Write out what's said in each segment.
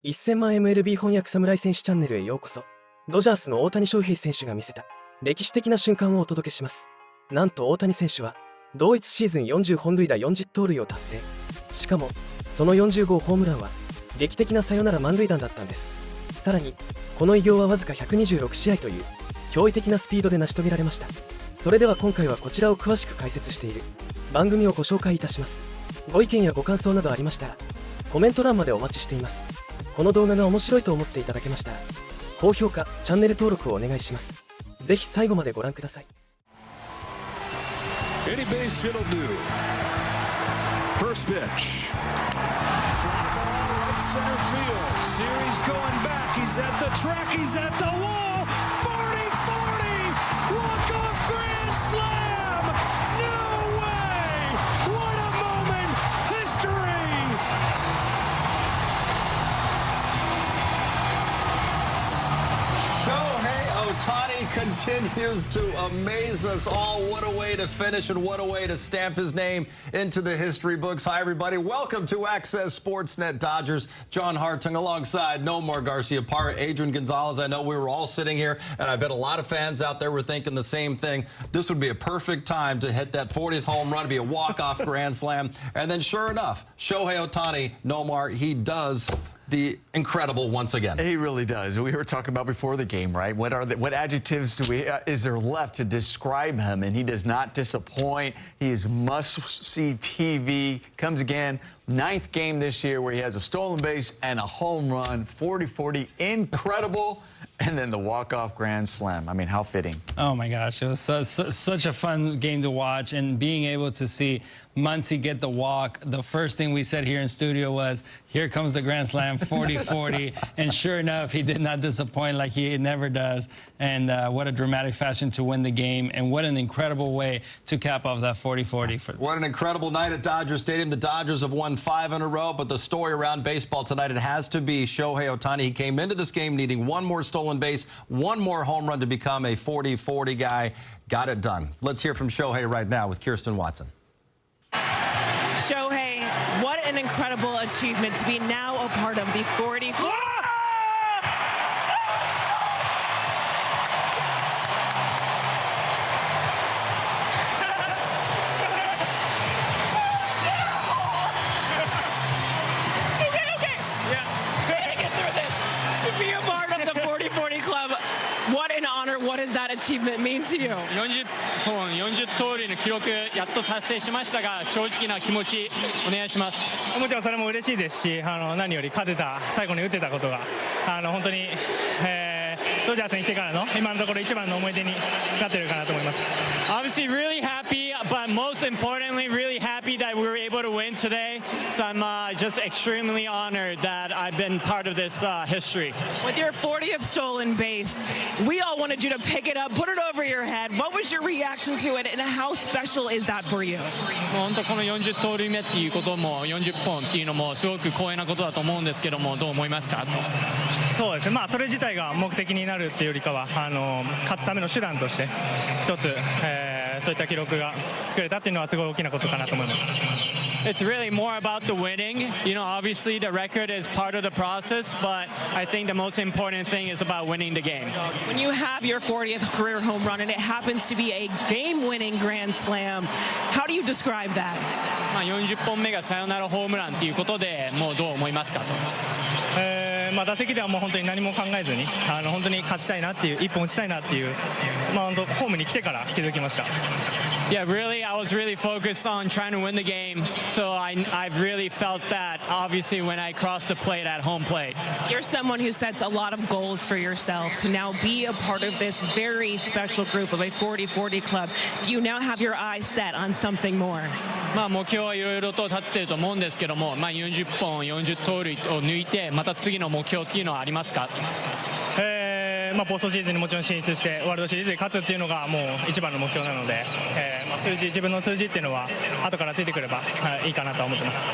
1000万 MLB 翻訳侍戦士チャンネルへようこそ。ドジャースの大谷翔平選手が見せた歴史的な瞬間をお届けします。なんと大谷選手は同一シーズン40本塁打40盗塁を達成。しかもその40号ホームランは劇的なサヨナラ満塁弾だったんです。さらにこの偉業はわずか126試合という驚異的なスピードで成し遂げられました。それでは今回はこちらを詳しく解説している番組をご紹介いたします。ご意見やご感想などありましたらコメント欄までお待ちしています。この動画が面白いと思っていただけましたら高評価、チャンネル登録をお願いします。ぜひ最後までご覧ください。Any base it'll do. First pitch. Fly ball right center field. Series going back. He's at the track. He's at the wall. 40-40. Walk-off grand slam. No way. What a moment. History. Shohei Ohtani continues to amaze us all. What a way to finish and what a way to stamp his name into the history books. Hi, everybody. Welcome to Access Sportsnet Dodgers. John Hartung alongside Nomar Garcia-Parra, Adrian Gonzalez. I know we were all sitting here, and I bet a lot of fans out there were thinking the same thing. This would be a perfect time to hit that 40th home run, to be a walk-off grand slam. And then sure enough, Shohei Ohtani, Nomar, he does the incredible once again. He really does. We were talking about before the game, right? What adjectives is there left to describe him? And he does not disappoint. He is must-see TV. Comes again, 9th game this year where he has a stolen base and a home run, 40-40, incredible. And then the walk-off grand slam. I mean, how fitting. Oh, my gosh. It was such a fun game to watch. And being able to see Muncy get the walk, the first thing we said here in studio was, here comes the grand slam, 40-40. And sure enough, he did not disappoint like he never does. And what a dramatic fashion to win the game. And what an incredible way to cap off that 40-40. What an incredible night at Dodger Stadium. The Dodgers have won 5 in a row. But the story around baseball tonight, it has to be Shohei Ohtani. He came into this game needing one more stolen base, one more home run to become a 40-40 guy. Got it done. Let's hear from Shohei right now with Kirsten Watson. Shohei, what an incredible achievement to be now a part of the 40. What does that achievement mean to you? 40本40盗塁の記録やっと達成しましたが、正直な気持ちお願いします。もちろんそれも嬉しいですし、何より勝てた、最後に打てたことが本当に、ドジャースに来てからの今のところ一番の思い出になってるかなと思います。Obviously really happy, but most importantly really happy that we were able to win today. So I'm just extremely honored that I've been part of this history. With your 40th stolen base, we all wanted you to pick it up, put it over your head. What was your reaction to it, and how special is that for you? 本当この40盗塁目っていうことも40本っていうのもすごく光栄なことだと思うんですけども、どう思いますかと。そうですね。それ自体が目的になるっていうよりかは勝つための手段として一つ、そういった記録が作れたっていうのはすごい大きなことかなと思います。It's really more about the winning. You know, obviously the record is part of the process, but I think the most important thing is about winning the game. When you have your 40th career home run and it happens to be a game-winning grand slam, how do you describe that? 40本目がサヨナラホームランっていうことでもうどう思いますかと。打席ではもう本当に何も考えずに本当に勝ちたいなっていう、一本打ちたいなっていう、本当ホームに来てから気づきました。Yeah, really, I was really focused on trying to win the game, so I've really felt that obviously when I crossed the plate at home plate. You're someone who sets a lot of goals for yourself to now be a part of this very special group of a 40-40 club. Do you now have your eyes set on something more? 目標はいろいろと立ててると思うんですけども、40本40盗塁を抜いてまた次の目標っていうのはありますか？ポストシーズンにもちろん進出してワールドシリーズで勝つっていうのがもう一番の目標なので、自分の数字っていうのは後からついてくれば、いいかなと思ってます。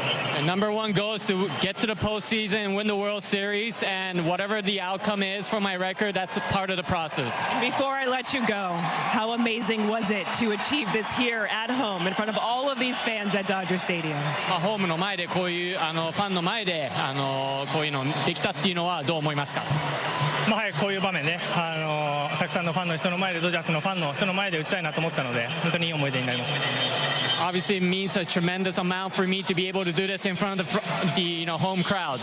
Number one goal is to get to the postseason, win the World Series, and whatever the outcome is for my record, that's a part of the process. Before I let you go, how amazing was it to achieve this here at home in front of all of these fans at Dodger Stadium? ホームの前でこういうファンの前でこういうのできたっていうのはどう思いますか？こういう場面で、たくさんのファンの人の前でドジャースのファンの人の前で打ちたいなと思ったので本当にいい思い出になりました。Obviously, it means a tremendous amount for me to be able to do this in front of the home crowd.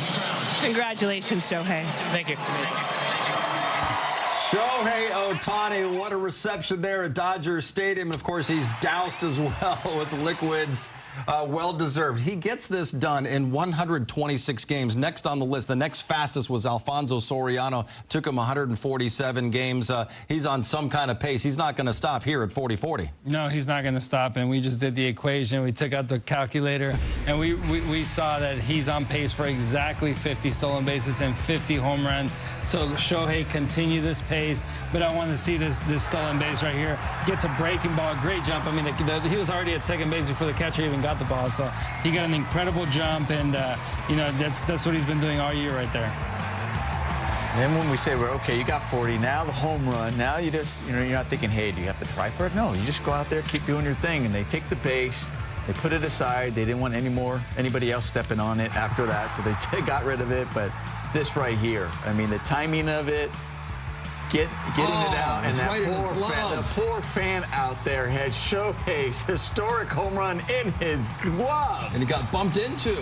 Congratulations, Shohei. Thank you. Shohei Ohtani, what a reception there at Dodger Stadium. And of course, he's doused as well with liquids. Well-deserved. He gets this done in 126 games. Next on the list, the next fastest was Alfonso Soriano. Took him 147 games. He's on some kind of pace. He's not going to stop here at 40-40. No, he's not going to stop. And we just did the equation. We took out the calculator, and we saw that he's on pace for exactly 50 stolen bases and 50 home runs. So Shohei, continue this pace. But I want to see this stolen base right here. Gets a breaking ball. Great jump. I mean, he was already at second base before the catcher even got the ball, so he got an incredible jump, and that's what he's been doing all year right there. And then when we say, well, okay, you got 40, now the home run, now you just, you're not thinking, hey, do you have to try for it? No, you just go out there, keep doing your thing, and they take the base, they put it aside, they didn't want anybody else stepping on it after that, so they got rid of it. But this right here, I mean, the timing of it, getting it out, and that poor fan out there had Shohei's historic home run in his glove, and he got bumped into.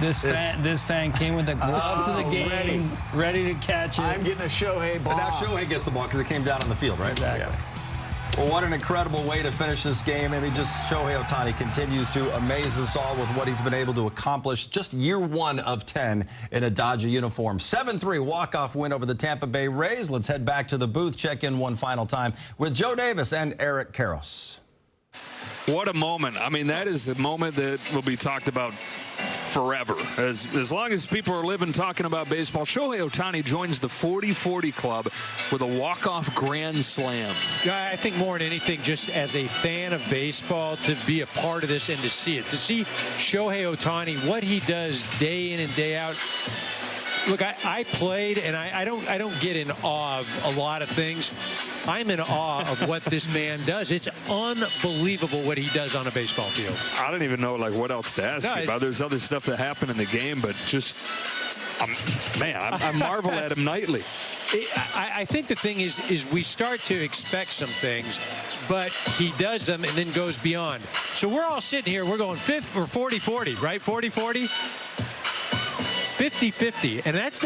This fan came with the glove to the game, ready to catch it. I'm getting a Shohei ball. But now Shohei gets the ball because it came down on the field, right? Exactly. Yeah. Well, what an incredible way to finish this game. I mean, just Shohei Ohtani continues to amaze us all with what he's been able to accomplish. Just year 1 of 10 in a Dodger uniform. 7-3 walk-off win over the Tampa Bay Rays. Let's head back to the booth, check in one final time with Joe Davis and Eric Karros. What a moment. I mean, that is a moment that will be talked about forever. As long as people are living talking about baseball, Shohei Ohtani joins the 40-40 club with a walk-off grand slam. I think more than anything, just as a fan of baseball, to be a part of this and to see it. To see Shohei Ohtani, what he does day in and day out. Look, I played, and I don't get in awe of a lot of things. I'm in awe of what this man does. It's unbelievable what he does on a baseball field. I don't even know what else to ask you about. There's other stuff that happened in the game, but just, I marvel at him nightly. I think the thing is we start to expect some things, but he does them and then goes beyond. So we're all sitting here, we're going 40-40, right? 40-40. 50-50, and that's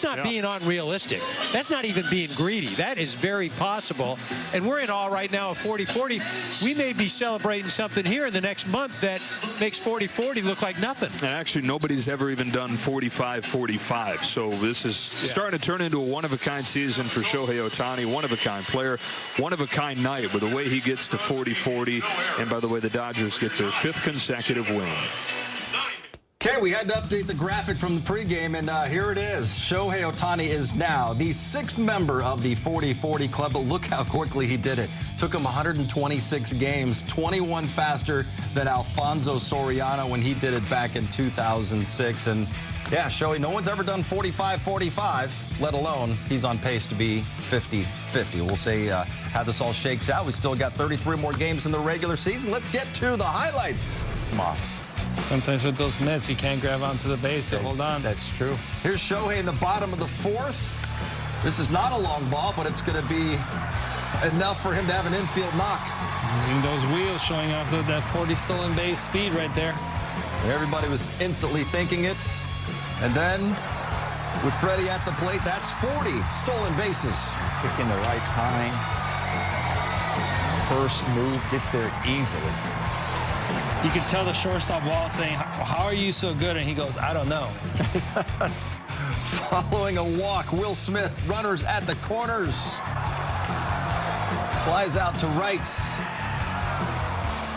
not being unrealistic. That's not even being greedy. That is very possible, and we're in awe right now of 40-40. We may be celebrating something here in the next month that makes 40-40 look like nothing. And actually, nobody's ever even done 45-45, so this is starting to turn into a one-of-a-kind season for Shohei Ohtani, one-of-a-kind player, one-of-a-kind night with the way he gets to 40-40, and by the way, the Dodgers get their 5th consecutive win. Okay, we had to update the graphic from the pregame, and here it is. Shohei Ohtani is now the 6th member of the 40-40 club, but look how quickly he did it. Took him 126 games, 21 faster than Alfonso Soriano when he did it back in 2006. And yeah, Shohei, no one's ever done 45-45, let alone he's on pace to be 50-50. We'll see how this all shakes out. We still got 33 more games in the regular season. Let's get to the highlights. Come on. Sometimes with those mitts, you can't grab onto the base to hold on. That's true. Here's Shohei in the bottom of the 4th. This is not a long ball, but it's going to be enough for him to have an infield knock. Using those wheels, showing off that 40 stolen base speed right there. Everybody was instantly thinking it. And then with Freddie at the plate, that's 40 stolen bases. Picking the right time. First move, gets there easily. You could tell the shortstop wall saying, how are you so good? And he goes, I don't know. Following a walk, Will Smith, runners at the corners. Flies out to right.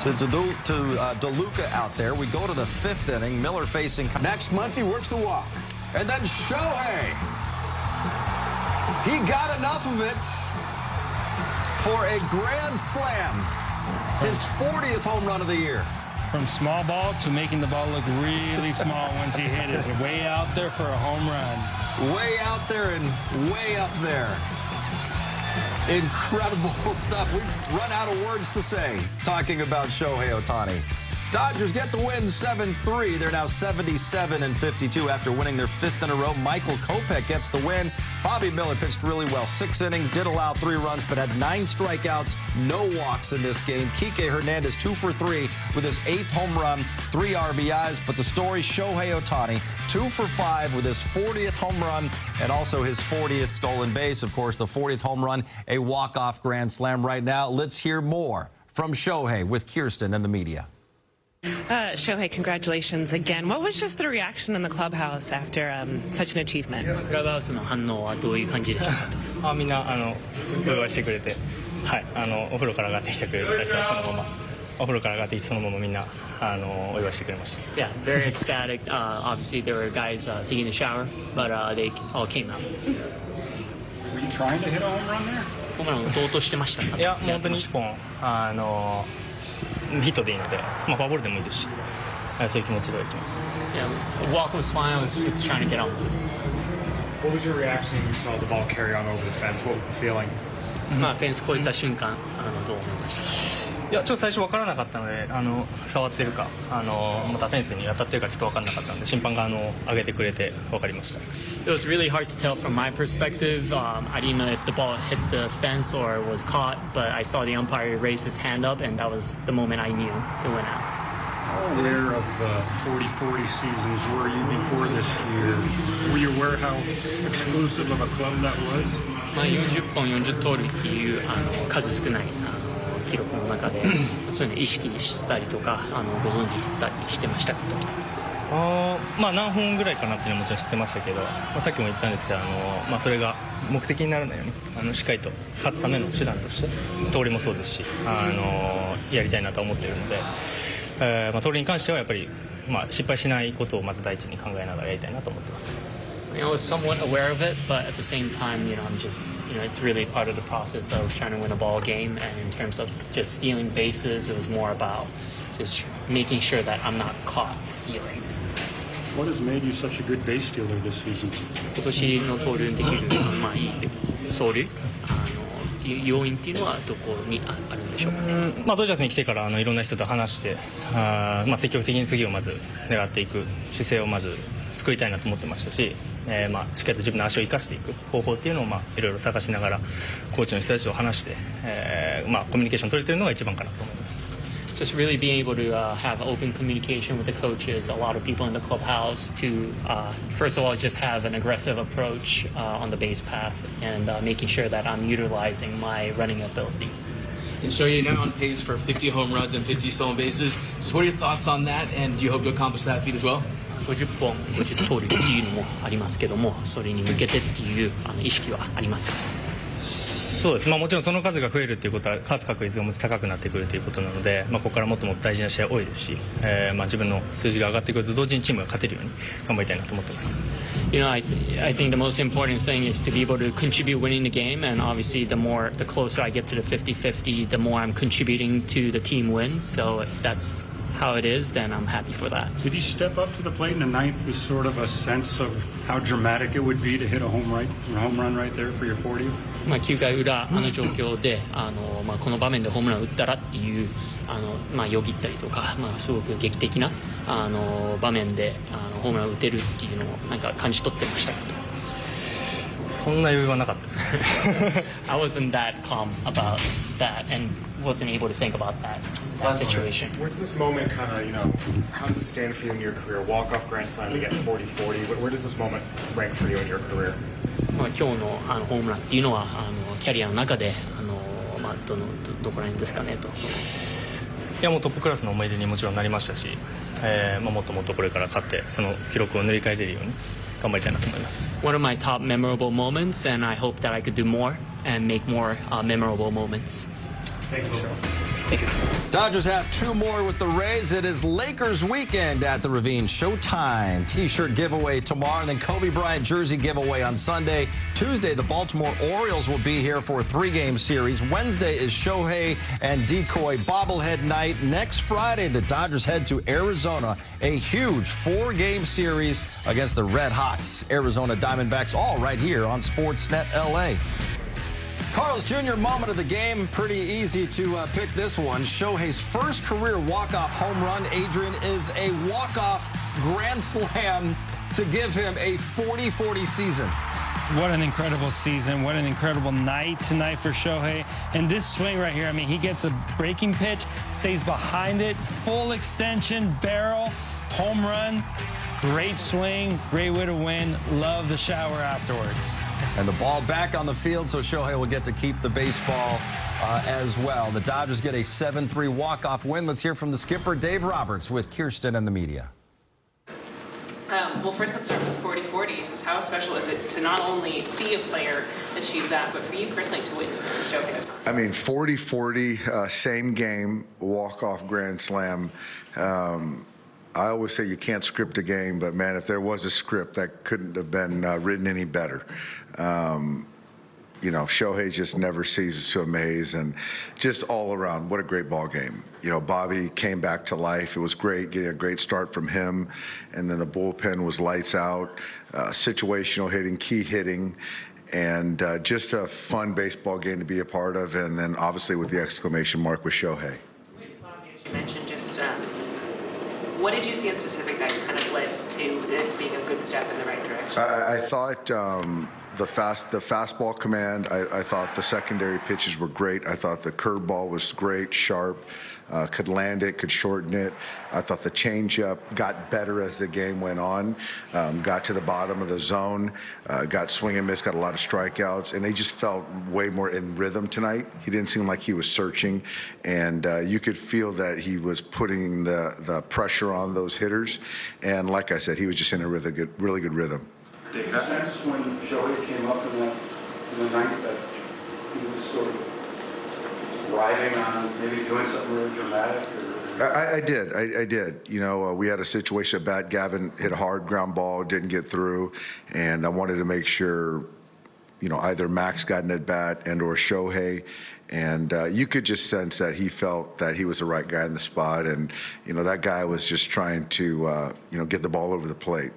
To DeLuca out there. We go to the 5th inning. Miller facing. Next, Muncy works the walk. And then Shohei. He got enough of it for a grand slam, his 40th home run of the year. From small ball to making the ball look really small once he hit it. Way out there for a home run. Way out there and way up there. Incredible stuff. We've run out of words to say talking about Shohei Ohtani. Dodgers get the win 7-3. They're now 77-52 after winning their 5th in a row. Michael Kopech gets the win. Bobby Miller pitched really well. 6 innings, did allow 3 runs, but had 9 strikeouts, no walks in this game. Kike Hernandez 2 for 3 with his 8th home run, 3 RBIs. But the story, Shohei Ohtani 2 for 5 with his 40th home run and also his 40th stolen base. Of course, the 40th home run, a walk-off grand slam. Right now, let's hear more from Shohei with Kirsten and the media. Shohei, congratulations again. What was just the reaction in the clubhouse after such an achievement? クラブハウスの反応はどういう感じでしたか？みんなお祝いしてくれて、はい、お風呂から上がってきてくれた人はそのままお風呂から上がってきてそのままみんなお祝いしてくれました。Yeah, very ecstatic. Obviously, there were guys taking a shower, but they all came out. Were you trying to hit a home run there? ホームランを打とうとしてましたか？いや、本当に1本ヒットでいいので、フォアボールでもいいですし、そういう気持ちではいきます。Yeah, walk was fine. I was just trying to get on with this. What was your reaction when you saw the ball carry on over the fence? What was the feeling? まあフェンス越えた瞬間どう思いました？いや、ちょっと最初分からなかったので、触ってるか、またフェンスに当たってるかちょっと分からなかったので、審判が上げてくれて分かりました。It was really hard to tell from my perspective. I didn't know if the ball hit the fence or was caught, but I saw the umpire raise his hand up, and that was the moment I knew it went out. How aware of 40-40 seasons were you before this year? Were you aware how exclusive of a club that was? まあ40本40盗塁っていう数少ない記録の中でそういうのを意識したりとかご存知だったりしてましたか？まあ何本ぐらいかなっていうのはもちろん知ってましたけど、さっきも言ったんですけどそれが目的にならないようにしっかりと勝つための手段として盗塁もそうですしやりたいなと思っているので、盗塁に関してはやっぱり失敗しないことをまず第一に考えながらやりたいなと思ってます。I was somewhat aware of it, but at the same time, I'm just, it's really part of the process of trying to win a ball game. And in terms of just stealing bases, it was more about just making sure that I'm not caught stealing. What has made you such a good base stealer this season? 今年の盗塁できるいい走塁っていう要因っていうのはどこにあるんでしょうか？ドジャースに来てからいろんな人と話して積極的に次をまず狙っていく姿勢をまず作りたいなと思ってましたし、しっかりと自分の足を生かしていく方法っていうのをいろいろ探しながらコーチの人たちと話して、コミュニケーション取れてるのが一番かなと思います。Just really being able to have open communication with the coaches, a lot of people in the clubhouse to, first of all, just have an aggressive approach on the base path and making sure that I'm utilizing my running ability. And so you're now on pace for 50 home runs and 50 stolen bases. So what are your thoughts on that, and do you hope to accomplish that feat as well? 50本50盗塁っていうのもありますけども、それに向けてっていう意識はありますか？そうです、もちろんその数が増えるっていうことは勝つ確率がもっと高くなってくるということなので、ここからもっともっと大事な試合多いですし、自分の数字が上がってくると同時にチームが勝てるように頑張りたいなと思ってます。I think the most important thing is to be able to contribute winning the game, and obviously the closer I get to the 50-50, the more I'm contributing to the team win. So if that's how it is, then I'm happy for that. Did he step up to the plate in the ninth with sort of a sense of how dramatic it would be to hit a home run right there for your 40th? 9回裏状況でこの場面でホームランを打ったらっていうよぎったりとか、すごく劇的な場面でホームランを打てるっていうのをなんか感じ取ってましたけど。そんな余裕はなかったですね。I wasn't that calm about that and wasn't able to think about that situation. Where does this moment kind of, how does it stand for you in your career? Walk-off grand slam to get 40-40. Where does this moment rank for you in your career? 今日のホームランっていうのはキャリアの中でどこら辺ですかねと。いやもうトップクラスの思い出にもちろんなりましたし、もっともっとこれから勝ってその記録を塗り替えれるように頑張りたいなと思います。One of my top memorable moments, and I hope that I could do more and make more memorable moments. Thank you. Thank you. Dodgers have 2 more with the Rays. It is Lakers weekend at the Ravine. Showtime T-shirt giveaway tomorrow, and then Kobe Bryant jersey giveaway on Sunday. Tuesday, the Baltimore Orioles will be here for a 3-game series. Wednesday is Shohei and Decoy bobblehead night. Next Friday, the Dodgers head to Arizona, a huge 4-game series against the Red Hots Arizona Diamondbacks, all right here on Sportsnet LA. Carl's Jr. moment of the game, pretty easy to pick this one. Shohei's first career walk-off home run, Adrian, is a walk-off grand slam to give him a 40-40 season. What an incredible season. What an incredible night tonight for Shohei. And this swing right here, I mean, he gets a breaking pitch, stays behind it, full extension, barrel, home run. Great swing, great way to win. Love the shower afterwards. And the ball back on the field, so Shohei will get to keep the baseball as well. The Dodgers get a 7-3 walk-off win. Let's hear from the skipper, Dave Roberts, with Kirsten and the media. Well, first let's start with 40-40. Just how special is it to not only see a player achieve that, but for you personally to witness it with Shohei Ohtani? I mean, 40-40, same game, walk-off grand slam. I always say you can't script a game, but, man, if there was a script, that couldn't have been written any better. You know, Shohei just never ceases to amaze, and just all around, what a great ball game. You know, Bobby came back to life. It was great, getting a great start from him, and then the bullpen was lights out, situational hitting, key hitting, and just a fun baseball game to be a part of, and then obviously with the exclamation mark with Shohei. Bobby, as you mentioned, just what did you see in specific that kind of led to this being a good step in the right direction? I thought the fastball command, I thought the secondary pitches were great. I thought the curveball was great, sharp, could land it, could shorten it. I thought the changeup got better as the game went on, got to the bottom of the zone, got swing and miss, got a lot of strikeouts, and they just felt way more in rhythm tonight. He didn't seem like he was searching, and you could feel that he was putting the pressure on those hitters, and like I said, he was just in a really good rhythm. Did you sense when Shohei came up in the ninth that he was sort of thriving on maybe doing something really dramatic? I did. You know, we had a situation at bat. Gavin hit a hard ground ball, didn't get through, and I wanted to make sure, you know, either Max got an at bat and or Shohei, and you could just sense that he felt that he was the right guy in the spot, and you know that guy was just trying to you know, get the ball over the plate.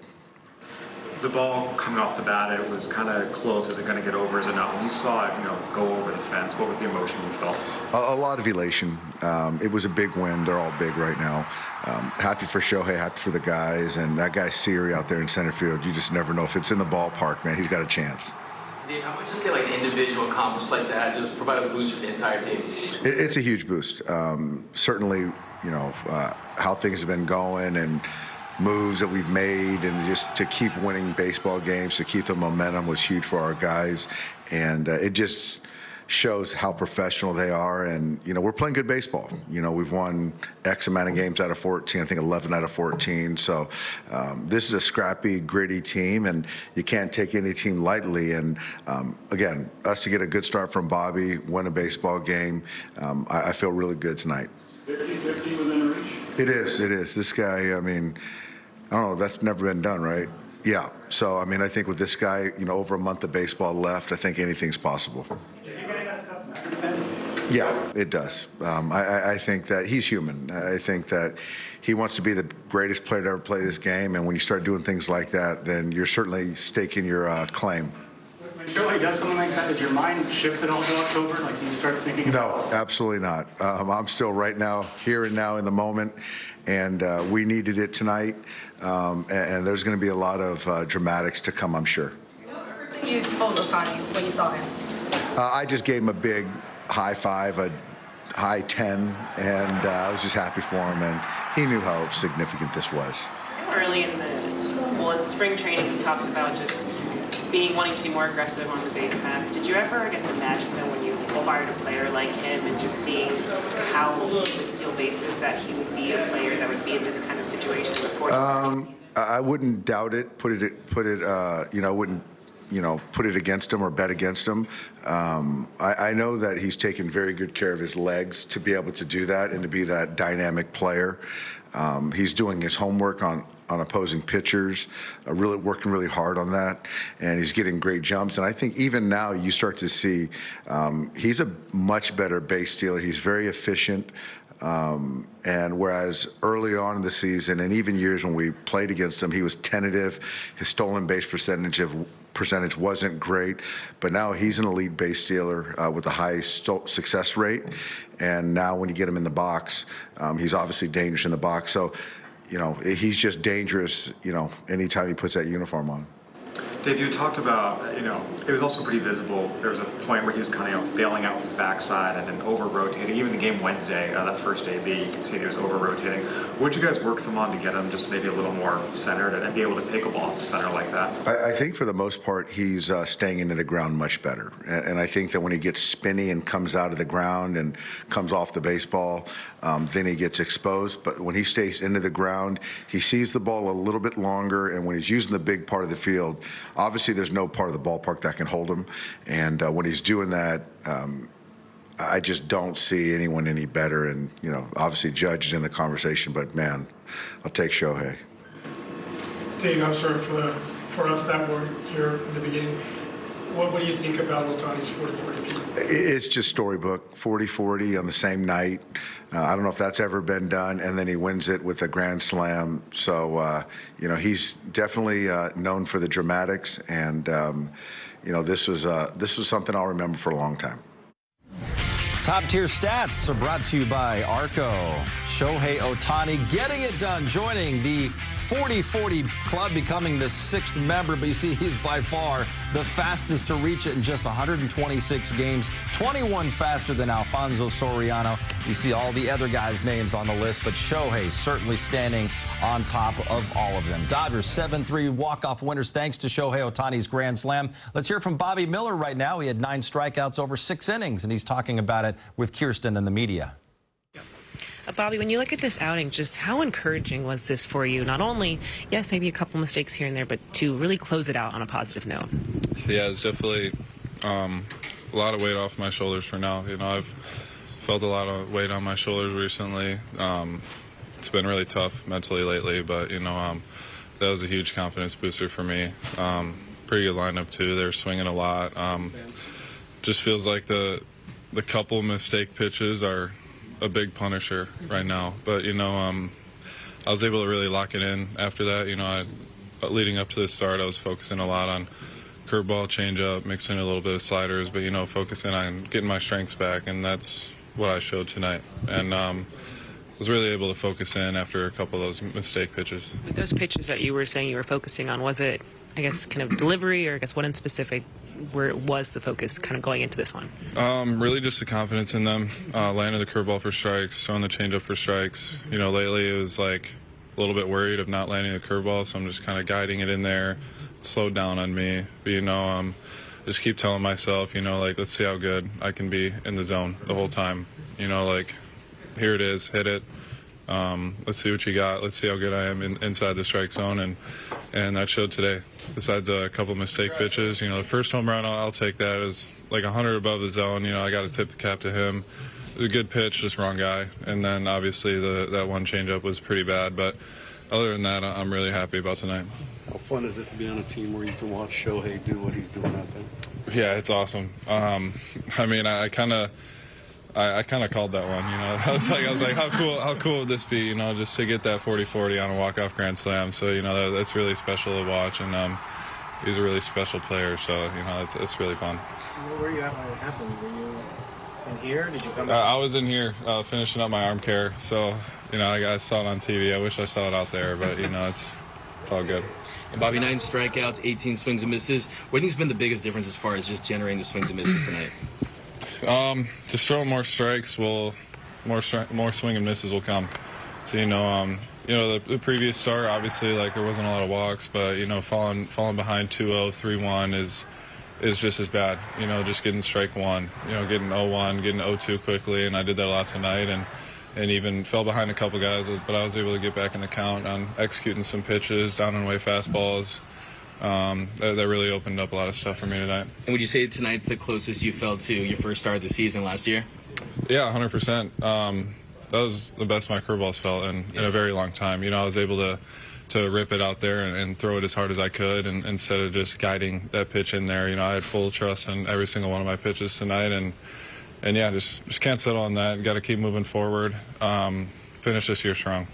The ball coming off the bat, it was kind of close. Is it going to get over? Is it not? When you saw it, you know, go over the fence, what was the emotion you felt? A lot of elation. It was a big win. They're all big right now. Happy for Shohei, happy for the guys, and that guy Siri out there in center field. You just never know if it's in the ballpark, man. He's got a chance. Dave, how much just get like an individual accomplishment like that just provide a boost for the entire team? It's a huge boost. Certainly, you know, how things have been going and moves that we've made, and just to keep winning baseball games, to keep the momentum was huge for our guys, and it just shows how professional they are. And you know, we're playing good baseball. You know, we've won X amount of games out of 14, I think 11 out of 14. So this is a scrappy, gritty team, and you can't take any team lightly. And again, us to get a good start from Bobby, win a baseball game, I feel really good tonight. 50-50 within reach? It is. This guy, I mean, I don't know, that's never been done, right? Yeah. So, I mean, I think with this guy, you know, over a month of baseball left, I think anything's possible. Yeah, it does. I think that he's human. I think that he wants to be the greatest player to ever play this game, and when you start doing things like that, then you're certainly staking your claim. When Shohei does something like that, does your mind shift at all to October? Like, do you start thinking about No, absolutely not. I'm still right now, here and now in the moment, and we needed it tonight, and there's going to be a lot of dramatics to come, I'm sure. What was the first thing you told Ohtani when you saw him? I just gave him a big high five, a high 10, and I was just happy for him, and he knew how significant this was. Early in in spring training, he talked about just wanting to be more aggressive on the base path. Did you ever, I guess, imagine that when you acquired a player like him and just seeing how he would steal bases, that he would be a player that would be in this kind of situation before? I wouldn't doubt it. Put it. You know, wouldn't put it against him or bet against him. I know that he's taken very good care of his legs to be able to do that and to be that dynamic player. He's doing his homework on opposing pitchers, really working really hard on that, and he's getting great jumps. And I think even now you start to see he's a much better base stealer. He's very efficient. And whereas early on in the season and even years when we played against him, he was tentative. His stolen base percentage wasn't great, but now he's an elite base stealer with a high success rate. And now when you get him in the box, he's obviously dangerous in the box. So, he's just dangerous, anytime he puts that uniform on. Dave, you talked about, it was also pretty visible. There was a point where he was kind of bailing out with his backside and then over-rotating. Even the game Wednesday, that first AB, you could see he was over-rotating. What did you guys work them on to get him just maybe a little more centered and be able to take a ball off the center like that? I think for the most part, he's staying into the ground much better. And I think that when he gets spinny and comes out of the ground and comes off the baseball, then he gets exposed. But when he stays into the ground, he sees the ball a little bit longer. And when he's using the big part of the field, obviously there's no part of the ballpark that can hold him. And when he's doing that, I just don't see anyone any better. And, obviously Judge is in the conversation, but man, I'll take Shohei. Dave, I'm sorry for us that were here in the beginning. What do you think about Ohtani's 40-40? It's just storybook, 40-40 on the same night. I don't know if that's ever been done, and then he wins it with a grand slam. So, he's definitely known for the dramatics, and this was something I'll remember for a long time. Top tier stats are brought to you by Arco. Shohei Ohtani getting it done, joining the 40-40 club, becoming the 6th member. But you see, he's by far the fastest to reach it in just 126 games, 21 faster than Alfonso Soriano. You see all the other guys' names on the list, but Shohei certainly standing on top of all of them. Dodgers 7-3 walk-off winners thanks to Shohei Ohtani's grand slam. Let's hear from Bobby Miller right now. He had 9 strikeouts over 6 innings, and he's talking about it with Kirsten and the media. Bobby, when you look at this outing, just how encouraging was this for you? Not only, yes, maybe a couple mistakes here and there, but to really close it out on a positive note. Yeah, it's definitely a lot of weight off my shoulders for now. I've felt a lot of weight on my shoulders recently. It's been really tough mentally lately, but, that was a huge confidence booster for me. Pretty good lineup, too. They're swinging a lot. Just feels like the couple mistake pitches are a big punisher right now, but I was able to really lock it in after that. Leading up to this start, I was focusing a lot on curveball, changeup, mixing a little bit of sliders, but focusing on getting my strengths back, and that's what I showed tonight. And was really able to focus in after a couple of those mistake pitches. With those pitches that you were saying you were focusing on, was it, I guess, kind of delivery, or I guess what in specific where was the focus kind of going into this one? Really just the confidence in them, landing the curveball for strikes, throwing the changeup for strikes. Lately it was like a little bit worried of not landing the curveball, so I'm just kind of guiding it in there. It slowed down on me, but just keep telling myself, let's see how good I can be in the zone the whole time. Here it is, hit it. Let's see what you got. Let's see how good I am inside the strike zone, and that showed today. Besides a couple mistake pitches, the first home run, I'll take that as like 100 above the zone. I got to tip the cap to him. It was a good pitch, just wrong guy. And then obviously that one changeup was pretty bad. But other than that, I'm really happy about tonight. How fun is it to be on a team where you can watch Shohei do what he's doing out there? Yeah, it's awesome. I kind of called that one, I was like, how cool would this be, just to get that 40-40 on a walk-off grand slam. So, that's really special to watch, and he's a really special player, so, it's really fun. Where were you at when it happened? Were you in here? Did you come I was in here finishing up my arm care, so, I saw it on TV. I wish I saw it out there, but, it's all good. And Bobby, 9 strikeouts, 18 swings and misses. What do you think's been the biggest difference as far as just generating the swings and misses tonight? Just throwing more strikes more swing and misses will come. So the previous start, obviously, there wasn't a lot of walks, but falling behind 2-0, 3-1 is just as bad. Just getting strike one, getting 0-1, getting 0-2 quickly, and I did that a lot tonight, and even fell behind a couple guys, but I was able to get back in the count on executing some pitches, down and away fastballs. that really opened up a lot of stuff for me tonight. And would you say tonight's the closest you felt to your first start of the season last year? Yeah, 100%. That was the best my curveballs felt in a very long time. You know, I was able to rip it out there and throw it as hard as I could, and instead of just guiding that pitch in there, you know, I had full trust in every single one of my pitches tonight, and yeah, just can't settle on that. Got to keep moving forward. Finish this year strong.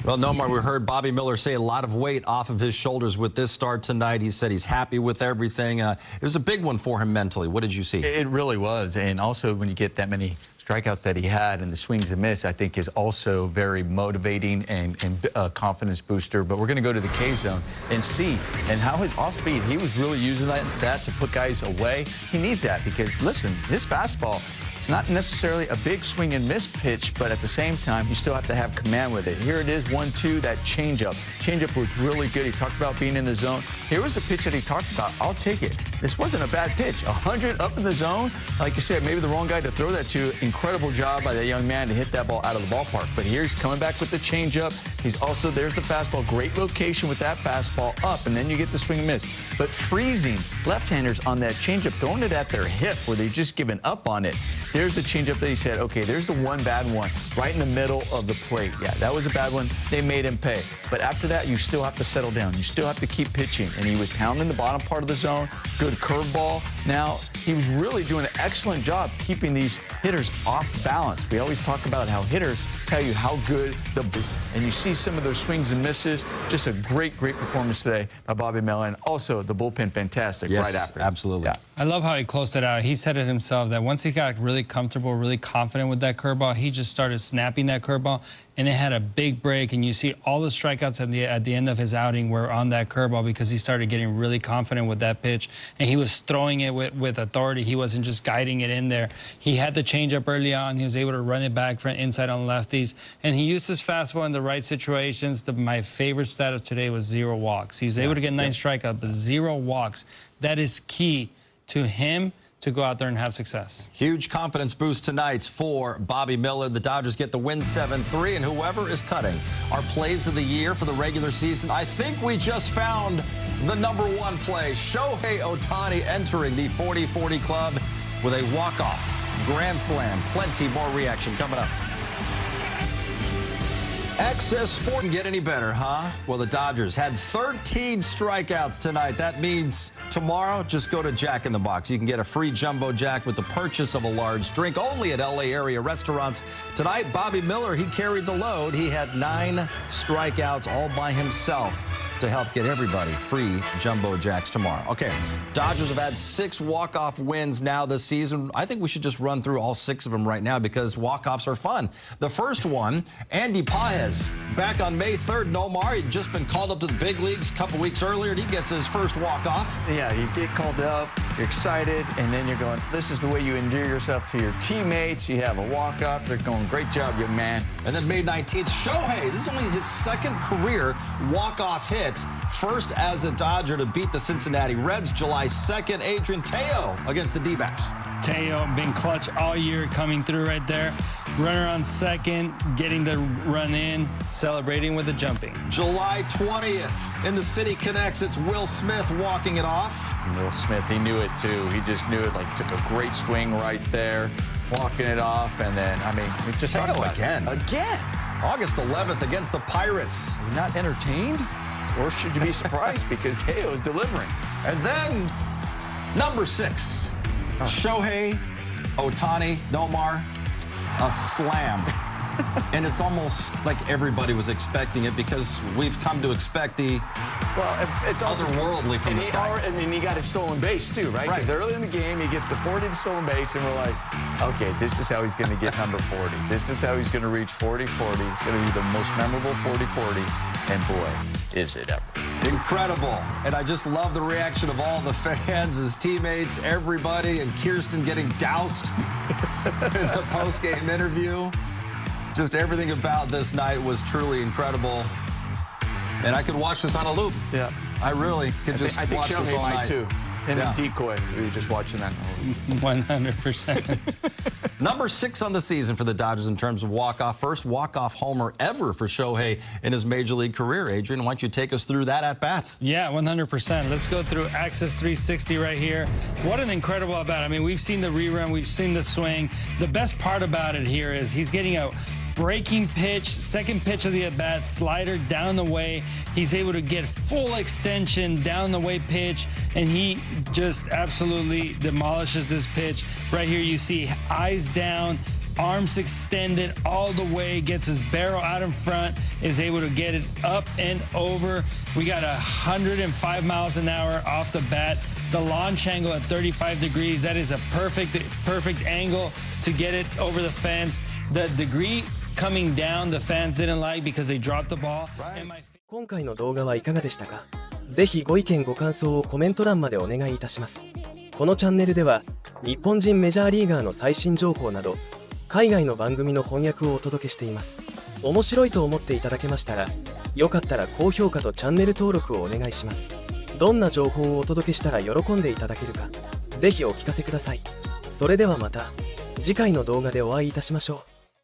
Well, Nomar, we heard Bobby Miller say a lot of weight off of his shoulders with this start tonight. He said he's happy with everything. It was a big one for him mentally. What did you see? It really was. And also when you get that many strikeouts that he had and the swings and miss, I think is also very motivating and a confidence booster. But we're going to go to the K zone and see. And how his off speed, he was really using that to put guys away. He needs that because, listen, his fastball, it's not necessarily a big swing and miss pitch, but at the same time, you still have to have command with it. Here it is, 1-2, that changeup. Changeup was really good. He talked about being in the zone. Here was the pitch that he talked about. I'll take it. This wasn't a bad pitch. 100 up in the zone. Like you said, maybe the wrong guy to throw that to. Incredible job by that young man to hit that ball out of the ballpark. But here he's coming back with the changeup. He's also, there's the fastball. Great location with that fastball up, and then you get the swing and miss. But freezing left-handers on that changeup, throwing it at their hip where they've just given up on it. There's the changeup that he said, okay, there's the one bad one right in the middle of the plate. Yeah, that was a bad one. They made him pay. But after that, you still have to settle down. You still have to keep pitching. And he was pounding the bottom part of the zone. Good curveball. Now, he was really doing an excellent job keeping these hitters off balance. We always talk about how hitters tell you how good the business. And you see some of those swings and misses. Just a great, great performance today by Bobby Miller. And also the bullpen, fantastic right after. Absolutely. Yeah. I love how he closed it out. He said it himself that once he got really comfortable, really confident with that curveball, he just started snapping that curveball, and it had a big break. And you see all the strikeouts at the end of his outing were on that curveball because he started getting really confident with that pitch, and he was throwing it with authority. He wasn't just guiding it in there. He had the changeup early on. He was able to run it back from inside on lefties, and he used his fastball in the right situations. My favorite stat of today was 0 walks. He was able to get 9 strikeouts, but 0 walks. That is key to him to go out there and have success. Huge confidence boost tonight for Bobby Miller. The Dodgers get the win 7-3, and whoever is cutting our plays of the year for the regular season, I think we just found the #1 play. Shohei Ohtani entering the 40-40 club with a walk-off grand slam. Plenty more reaction coming up. Access Sport can get any better, huh? Well, the Dodgers had 13 strikeouts tonight. That means tomorrow, just go to Jack in the Box. You can get a free Jumbo Jack with the purchase of a large drink only at LA area restaurants. Tonight, Bobby Miller, he carried the load. He had 9 strikeouts all by himself to help get everybody free Jumbo Jacks tomorrow. Okay, Dodgers have had 6 walk-off wins now this season. I think we should just run through all 6 of them right now because walk-offs are fun. The first one, Andy Paez, back on May 3rd. Nomar, he'd just been called up to the big leagues a couple weeks earlier, and he gets his first walk-off. Yeah, you get called up, you're excited, and then you're going, this is the way you endear yourself to your teammates. You have a walk-off. They're going, great job, young man. And then May 19th, Shohei, this is only his 2nd career walk-off hit. First as a Dodger to beat the Cincinnati Reds. July 2nd, Adrian Teo against the D-backs. Teo been clutch all year, coming through right there. Runner on second, getting the run in, celebrating with the jumping. July 20th, in the City Connects, it's Will Smith walking it off. Will Smith, he knew it too. He just knew it, like took a great swing right there, walking it off, and then, I mean, we just talked about again. Again. August 11th against the Pirates. Are you not entertained? Or should you be surprised because Teo is delivering? And then, number 6, Shohei Ohtani, Nomar, a slam. And it's almost like everybody was expecting it because we've come to expect the it's also otherworldly from this guy. And he got his stolen base too, right? Because early in the game, he gets the 40th stolen base, and we're like, okay, this is how he's going to get number 40. This is how he's going to reach 40-40. It's going to be the most memorable 40-40, and boy, is it ever. Incredible. And I just love the reaction of all the fans, his teammates, everybody, and Kirsten getting doused in the post-game interview. Just everything about this night was truly incredible. And I could watch this on a loop. Yeah. I really could just watch this all night. Too. And a decoy. We were just watching that. 100%. Number 6 on the season for the Dodgers in terms of walk-off. First walk-off homer ever for Shohei in his major league career. Adrian, why don't you take us through that at-bat? Yeah, 100%. Let's go through Access 360 right here. What an incredible at-bat. I mean, we've seen the rerun, we've seen the swing. The best part about it here is he's getting a breaking pitch, second pitch of the at-bat, slider down the way. He's able to get full extension down the way pitch, and he just absolutely demolishes this pitch. Right here you see eyes down, arms extended all the way, gets his barrel out in front, is able to get it up and over. We got 105 miles an hour off the bat. The launch angle at 35 degrees, that is a perfect angle to get it over the fence. The degree coming down, the fans didn't like because they dropped the ball. 今回の動画はいかがでしたか？ぜひご意見ご感想をコメント欄までお願いいたします。このチャンネルでは日本人メジャーリーガーの最新情報など海外の番組の翻訳をお届けしています。面白いと思っていただけましたら、よかったら高評価とチャンネル登録をお願いします。どんな情報をお届けしたら喜んでいただけるか、ぜひお聞かせください。それではまた次回の動画でお会いいたしましょう。